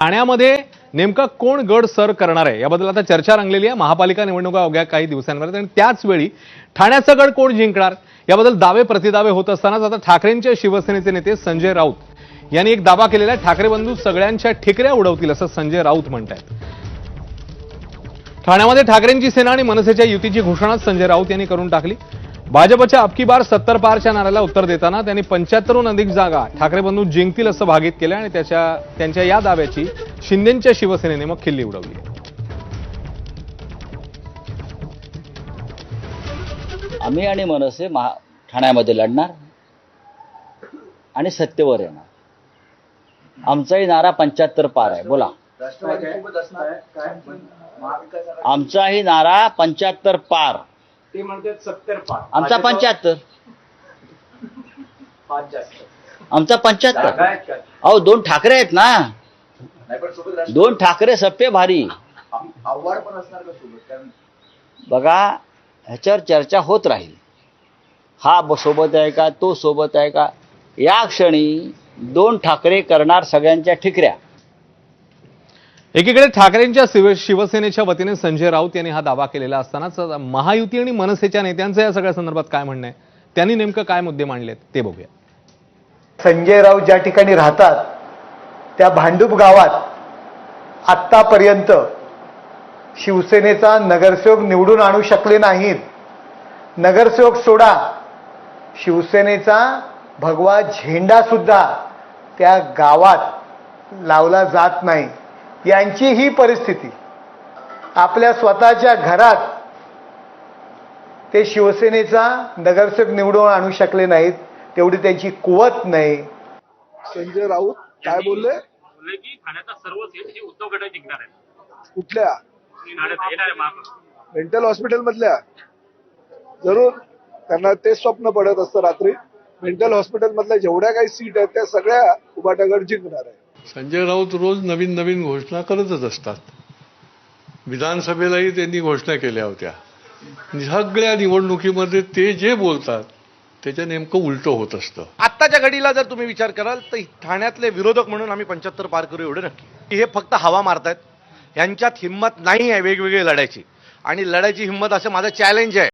ठाण्यामध्ये नेमका कोण गड सर करणार आहे याबद्दल आता चर्चा रंगलेली आहे। महापालिका निवडणुका अवघ्या काही दिवसांवर आणि त्याच वेळी ठाण्याचा गड कोण जिंकणार याबद्दल दावे प्रतिदावे होत असतानाच आता ठाकरेंच्या शिवसेनेचे नेते संजय राऊत यांनी एक दावा केलेला आहे। ठाकरे बंधू सगळ्यांच्या ठिकऱ्या उडवतील असं संजय राऊत म्हणतात। ठाण्यामध्ये ठाकरेंची सेना आणि मनसेच्या युतीची घोषणा संजय राऊत यांनी करून टाकली। भाजपच्या अबकी बार 70 पारच्या नाऱ्याला उत्तर देताना त्यांनी 75हून अधिक जागा ठाकरे बंधू जिंकतील असं भाकीत केलं आणि त्यांच्या या दाव्याची शिंदेच्या शिवसेनेने मग खिल्ली उडवली। आम्ही आणि मनसे ठाण्यामध्ये लढणार आणि सत्तेवर येणार। आमचाही नारा 75 पार आहे। बोला, आमचाही नारा 75 पार। ते म्हणतात 70 पार, आमचा 75, आमचा 75। अहो दोन ठाकरे आहेत ना, दोन ठाकरे सप्पे भारी। आव्हाड पण असणार का सोबत? बघा, ह्याच्यावर चर्चा होत राहील। हा सोबत आहे का, तो सोबत आहे का। या क्षणी दोन ठाकरे करणार सगळ्यांच्या ठिकऱ्या। एकीकडे ठाकरेंच्या शिवसेनेच्या वतीने संजय राऊत यांनी हा दावा केलेला असतानाच महायुती आणि मनसेच्या नेत्यांचं या सगळ्या संदर्भात काय म्हणणं आहे, त्यांनी नेमकं काय मुद्दे मांडलेत ते बघूया। संजय राऊत ज्या ठिकाणी राहतात त्या भांडूप गावात आत्तापर्यंत शिवसेनेचा नगरसेवक निवडून आणू शकले नाहीत। नगरसेवक सोडा, शिवसेनेचा भगवा झेंडा सुद्धा त्या गावात लावला जात नाही। यांची ही परिस्थिती, आपल्या स्वतःच्या घरात ते शिवसेनेचा नगरसेवक निवडून आणू शकले नाहीत, तेवढी त्यांची कुवत नाही। संजय राऊत काय बोलले? की ठाण्याचा सर्व सीट हे उद्धव गट जिंकणार आहे। कुठल्या? मेंटल हॉस्पिटल मधल्या? जरूर, त्यांना ते स्वप्न पडत असतं रात्री। मेंटल हॉस्पिटल मधल्या जेवढ्या काही सीट आहेत त्या सगळ्या उभाटा गट जिंकणार आहे। संजय राऊत रोज नवीन नवीन घोषणा करतच असतात। विधानसभेलाही त्यांनी घोषणा केल्या होत्या। सगळ्या निवडणुकीमध्ये ते जे बोलतात त्याच्या नेमकं उलटं होत असतं। आत्ताच्या घडीला जर तुम्ही विचार कराल तर ठाण्यातले विरोधक म्हणून आम्ही 75 पार करू एवढे नक्की। हे फक्त हवा मारतायत, यांच्यात हिंमत नाही आहे वेगवेगळी लढायची, आणि लढायची हिंमत असं माझं चॅलेंज आहे।